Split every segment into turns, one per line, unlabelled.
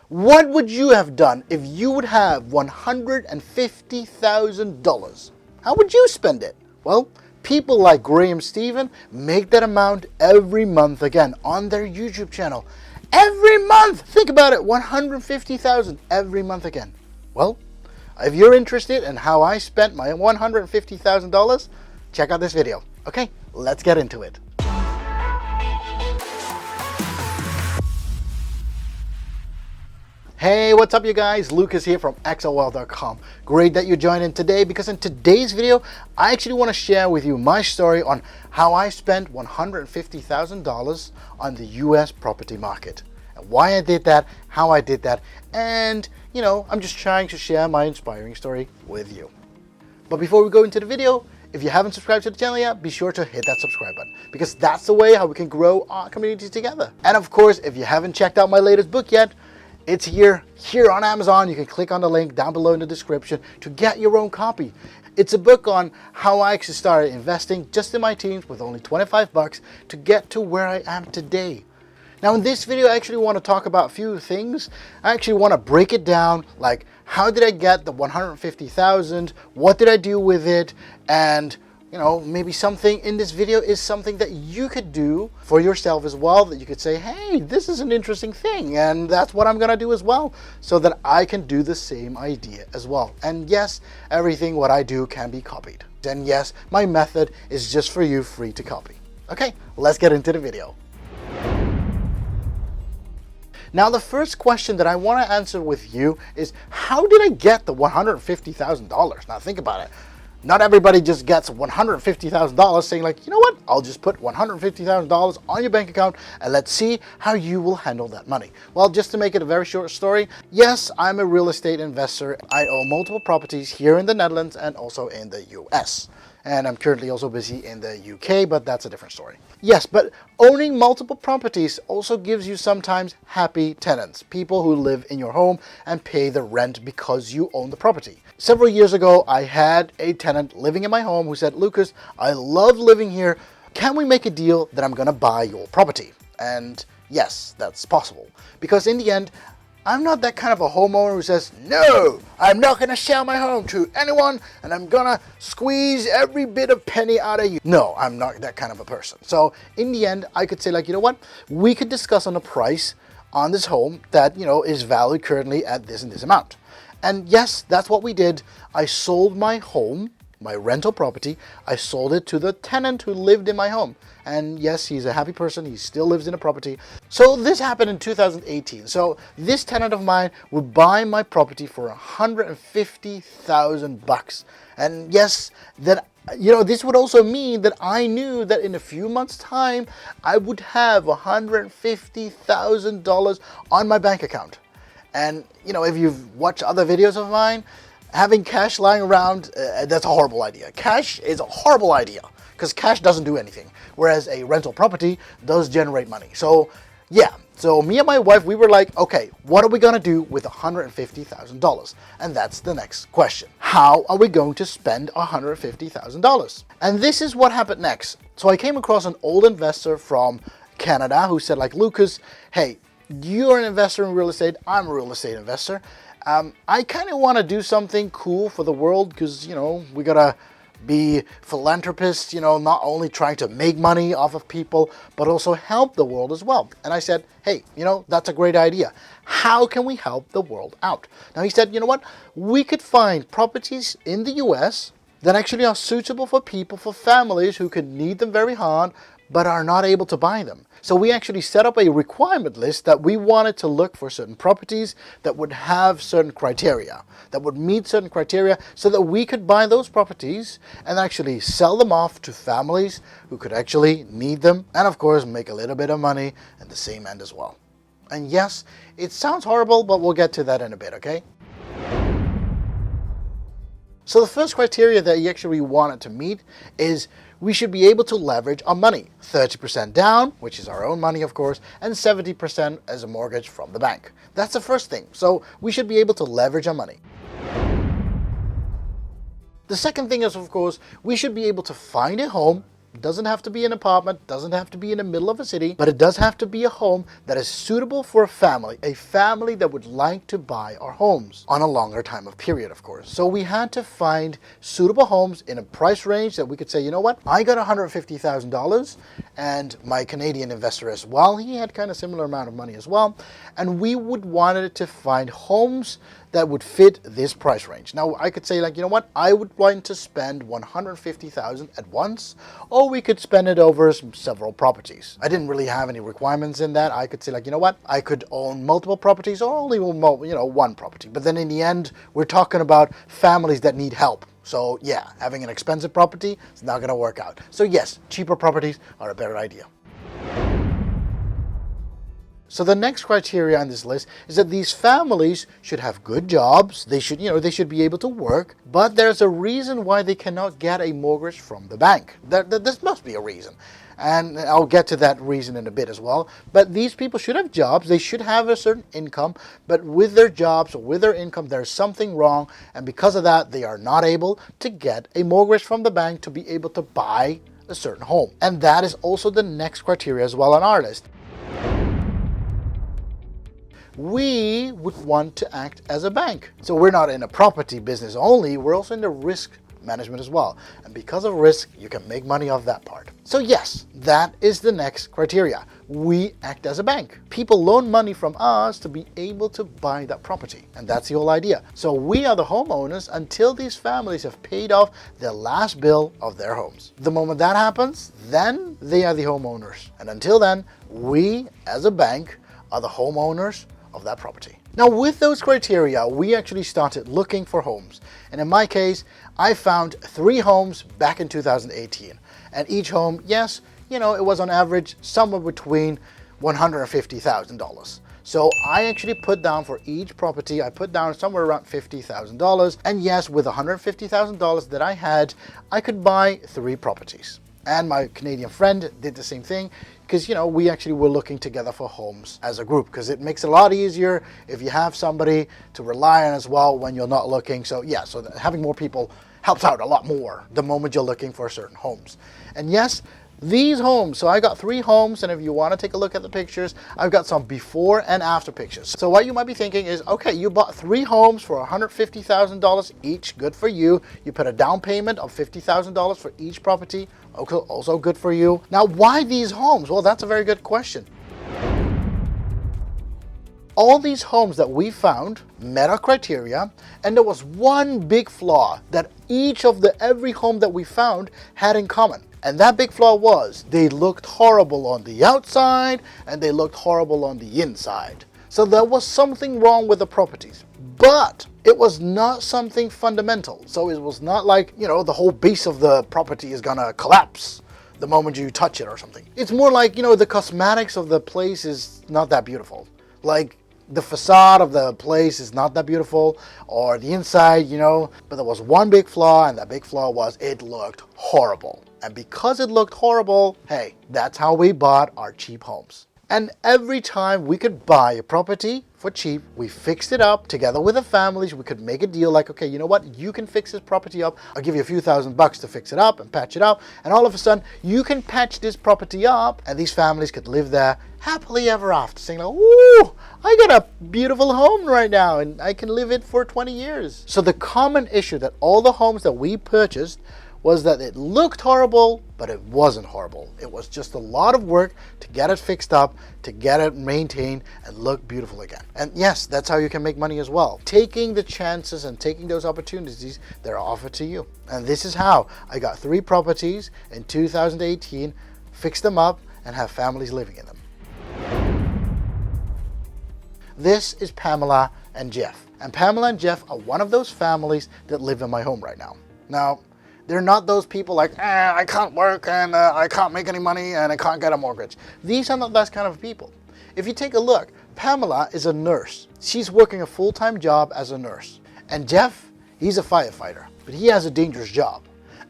What would you have done if you would have $150,000? How would you spend it? Well, people like Graham Stephan make that amount every month again on their YouTube channel. Every month! Think about it, $150,000 every month again. Well, if you're interested in how I spent my $150,000, check out this video. Okay, let's get into it. Hey, what's up you guys? Lukas here from excelwealth.com. Great that you joined in today, because in today's video, I actually want to share with you my story on how I spent $150,000 on the US property market. And why I did that, how I did that, and I'm just trying to share my inspiring story with you. But before we go into the video, if you haven't subscribed to the channel yet, be sure to hit that subscribe button, because that's the way how we can grow our community together. And of course, if you haven't checked out my latest book yet, it's here on Amazon. You can click on the link down below in the description to get your own copy. It's a book on how I actually started investing just in my teens with only 25 bucks to get to where I am today. Now in this video, I actually want to talk about a few things. I actually want to break it down, like how did I get the 150,000? What did I do with it? And maybe something in this video is something that you could do for yourself as well, that you could say, hey, this is an interesting thing, and that's what I'm gonna do as well, so that I can do the same idea as well. And yes, everything what I do can be copied. And yes, my method is just for you, free to copy. Okay, let's get into the video. Now the first question that I want to answer with you is, how did I get the $150,000? Now think about it. Not everybody just gets $150,000 saying like, you know what, I'll just put $150,000 on your bank account and let's see how you will handle that money. Well, just to make it a very short story, yes, I'm a real estate investor. I own multiple properties here in the Netherlands and also in the US. And I'm currently also busy in the UK, but that's a different story. Yes, but owning multiple properties also gives you sometimes happy tenants, people who live in your home and pay the rent because you own the property. Several years ago, I had a tenant living in my home who said, Lukas, I love living here. Can we make a deal that I'm gonna buy your property? And yes, that's possible. Because in the end, I'm not that kind of a homeowner who says, no, I'm not gonna sell my home to anyone and I'm gonna squeeze every bit of penny out of you. No, I'm not that kind of a person. So in the end, I could say like, you know what? We could discuss on the price on this home that, is valued currently at this and this amount. And yes, that's what we did. I sold my home, my rental property. I sold it to the tenant who lived in my home. And yes, he's a happy person. He still lives in the property. So this happened in 2018. So this tenant of mine would buy my property for 150,000 bucks. And yes, that this would also mean that I knew that in a few months' time, I would have $150,000 on my bank account. And if you've watched other videos of mine, having cash lying around, that's a horrible idea. Cash is a horrible idea because cash doesn't do anything, whereas a rental property does generate money. So yeah, so me and my wife, we were like, okay, what are we gonna do with $150,000? And that's the next question. How are we going to spend $150,000? And this is what happened next. So I came across an old investor from Canada who said like, Lukas, hey, you're an investor in real estate. I'm a real estate investor. I kind of want to do something cool for the world because, we got to be philanthropists, not only trying to make money off of people, but also help the world as well. And I said, hey, that's a great idea. How can we help the world out? Now he said, you know what? We could find properties in the US that actually are suitable for people, for families who could need them very hard, but are not able to buy them. So we actually set up a requirement list that we wanted to look for certain properties that would have certain criteria, that would meet certain criteria, so that we could buy those properties and actually sell them off to families who could actually need them, and of course make a little bit of money at the same end as well. And yes, it sounds horrible, but we'll get to that in a bit, okay? So the first criteria that you actually wanted to meet is we should be able to leverage our money. 30% down, which is our own money of course, and 70% as a mortgage from the bank. That's the first thing. So we should be able to leverage our money. The second thing is, of course, we should be able to find a home Doesn't have to be an apartment, doesn't have to be in the middle of a city, but it does have to be a home that is suitable for a family that would like to buy our homes on a longer time of period, of course. So we had to find suitable homes in a price range that we could say, you know what, I got $150,000, and my Canadian investor as well, he had kind of similar amount of money as well, and we would wanted to find homes that would fit this price range. Now I could say, like, you know what, I would want to spend $150,000 at once, or we could spend it over several properties. I didn't really have any requirements in that. I could say, like, you know what, I could own multiple properties or only one property. But then in the end, we're talking about families that need help. So yeah, having an expensive property is not going to work out. So yes, cheaper properties are a better idea. So the next criteria on this list is that these families should have good jobs. They should be able to work, but there's a reason why they cannot get a mortgage from the bank. This must be a reason. And I'll get to that reason in a bit as well. But these people should have jobs. They should have a certain income, but with their jobs or with their income, there's something wrong. And because of that, they are not able to get a mortgage from the bank to be able to buy a certain home. And that is also the next criteria as well on our list. We would want to act as a bank. So we're not in a property business only, we're also in the risk management as well. And because of risk, you can make money off that part. So yes, that is the next criteria. We act as a bank. People loan money from us to be able to buy that property. And that's the whole idea. So we are the homeowners until these families have paid off their last bill of their homes. The moment that happens, then they are the homeowners. And until then, we as a bank are the homeowners of that property. Now with those criteria, we actually started looking for homes. And in my case, I found 3 homes back in 2018. And each home, yes, it was on average somewhere between $150,000. So I actually put down for each property, I put down somewhere around $50,000. And yes, with $150,000 that I had, I could buy 3 properties. And my Canadian friend did the same thing, because we actually were looking together for homes as a group, because it makes it a lot easier if you have somebody to rely on as well when you're not looking. So yeah, so having more people helps out a lot more the moment you're looking for certain homes. And yes, these homes, so I got 3 homes, and if you want to take a look at the pictures, I've got some before and after pictures. So what you might be thinking is, okay, you bought 3 homes for $150,000 each, good for you. You put a down payment of $50,000 for each property, okay, also good for you. Now, why these homes? Well, that's a very good question. All these homes that we found met our criteria, and there was one big flaw that every home that we found had in common. And that big flaw was they looked horrible on the outside and they looked horrible on the inside. So there was something wrong with the properties, but it was not something fundamental. So it was not like, the whole base of the property is gonna collapse the moment you touch it or something. It's more like, the cosmetics of the place is not that beautiful. Like the facade of the place is not that beautiful, or the inside, but there was one big flaw, and that big flaw was it looked horrible. And because it looked horrible, hey, that's how we bought our cheap homes. And every time we could buy a property for cheap, we fixed it up together with the families. We could make a deal like, okay, you know what? You can fix this property up. I'll give you a few $1,000s to fix it up and patch it up. And all of a sudden, you can patch this property up, and these families could live there happily ever after, saying like, ooh, I got a beautiful home right now, and I can live it for 20 years. So the common issue that all the homes that we purchased was that it looked horrible, but it wasn't horrible. It was just a lot of work to get it fixed up, to get it maintained and look beautiful again. And yes, that's how you can make money as well. Taking the chances and taking those opportunities that are offered to you. And this is how I got 3 properties in 2018, fixed them up, and have families living in them. This is Pamela and Jeff. And Pamela and Jeff are one of those families that live in my home right now. Now, they're not those people like, I can't work and I can't make any money and I can't get a mortgage. These are not those kind of people. If you take a look, Pamela is a nurse. She's working a full-time job as a nurse. And Jeff, he's a firefighter, but he has a dangerous job.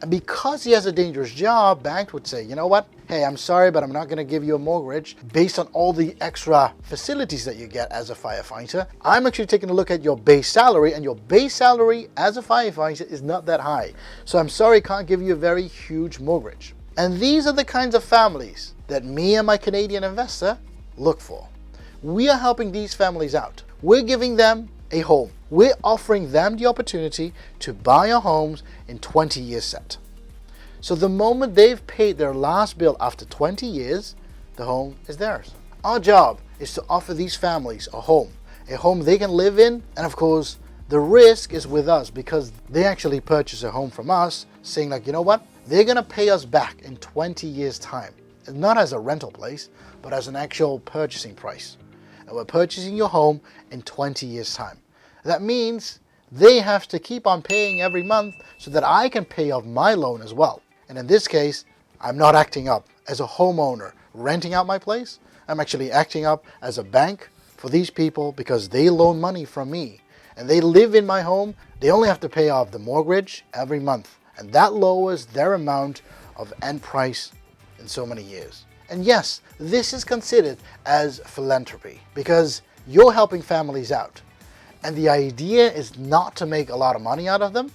And because he has a dangerous job, banks would say, you know what? Hey, I'm sorry, but I'm not going to give you a mortgage based on all the extra facilities that you get as a firefighter. I'm actually taking a look at your base salary, and your base salary as a firefighter is not that high. So I'm sorry, I can't give you a very huge mortgage. And these are the kinds of families that me and my Canadian investor look for. We are helping these families out. We're giving them a home. We're offering them the opportunity to buy our homes in 20 years set. So the moment they've paid their last bill after 20 years, the home is theirs. Our job is to offer these families a home they can live in, and of course, the risk is with us because they actually purchase a home from us saying like, you know what? They're gonna pay us back in 20 years time. Not as a rental place, but as an actual purchasing price. And we're purchasing your home in 20 years time. That means they have to keep on paying every month so that I can pay off my loan as well. And in this case, I'm not acting up as a homeowner renting out my place. I'm actually acting up as a bank for these people because they loan money from me and they live in my home. They only have to pay off the mortgage every month, and that lowers their amount of end price in so many years. And yes, this is considered as philanthropy because you're helping families out. And the idea is not to make a lot of money out of them,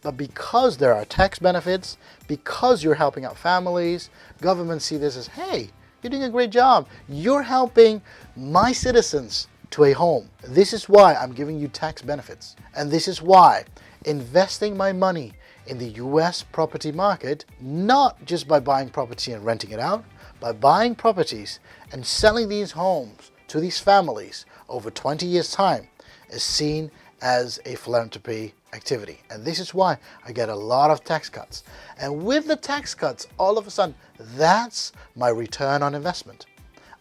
but because there are tax benefits, because you're helping out families, governments see this as, hey, you're doing a great job. You're helping my citizens to a home. This is why I'm giving you tax benefits. And this is why investing my money in the US property market, not just by buying property and renting it out, by buying properties and selling these homes to these families over 20 years time, is seen as a philanthropy activity. And this is why I get a lot of tax cuts. And with the tax cuts, all of a sudden, that's my return on investment.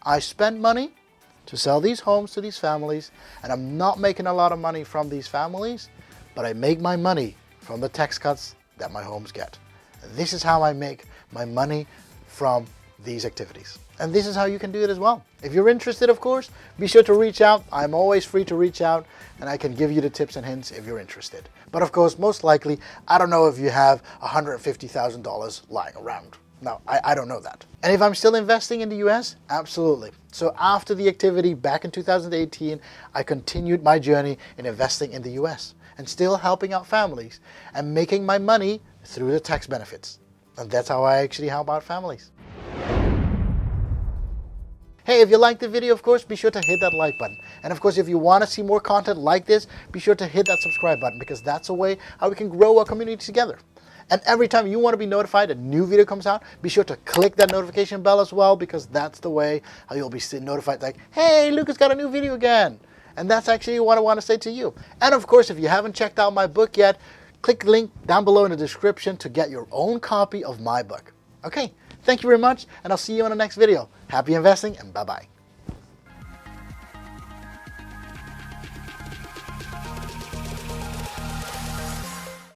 I spend money to sell these homes to these families, and I'm not making a lot of money from these families, but I make my money from the tax cuts that my homes get. And this is how I make my money from these activities. And this is how you can do it as well. If you're interested, of course, be sure to reach out. I'm always free to reach out, and I can give you the tips and hints if you're interested. But of course, most likely, I don't know if you have $150,000 lying around. No, I don't know that. And if I'm still investing in the US, absolutely. So after the activity back in 2018, I continued my journey in investing in the US and still helping out families and making my money through the tax benefits. And that's how I actually help out families. Hey, if you liked the video, of course, be sure to hit that like button. And of course, if you want to see more content like this, be sure to hit that subscribe button because that's a way how we can grow our community together. And every time you want to be notified a new video comes out, be sure to click that notification bell as well because that's the way how you'll be notified like, hey, Lukas got a new video again. And that's actually what I want to say to you. And of course, if you haven't checked out my book yet, click the link down below in the description to get your own copy of my book. Okay. Thank you very much, and I'll see you on the next video. Happy investing, and bye-bye.